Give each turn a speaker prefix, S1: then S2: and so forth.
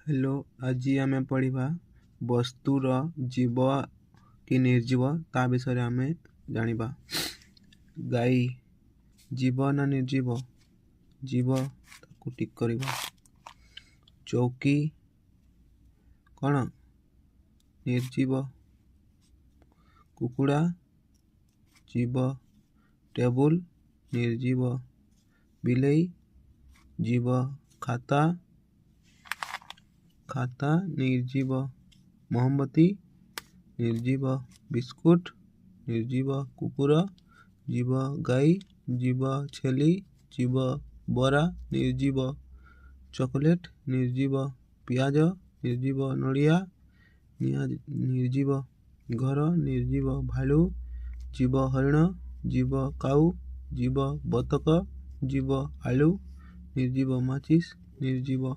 S1: Hello आज आम पढ़ा वस्तुर जीव कि निर्जीव ता विषय आम जाना। गाई जीव ना निर्जीव? जीव ताकू टिक करवा। चौकी कौन निर्जीव? कुकुड़ा जीव। टेबुल निर्जीव। बिलेई जीव। खाता खाता निर्जीव। मोमबत्ती निर्जीव। बिस्कुट निर्जीव। कुकुर जीव। गाई जीव। छेली जीव। बरा निर्जीव। चॉकलेट निर्जीव। पियाज निर्जीव। नड़िया निर्जीव। घर निर्जीव। भालू जीव। हरिण जीव। काऊ जीव। बतक जीव। आलू निर्जीव। माचिस निर्जीव।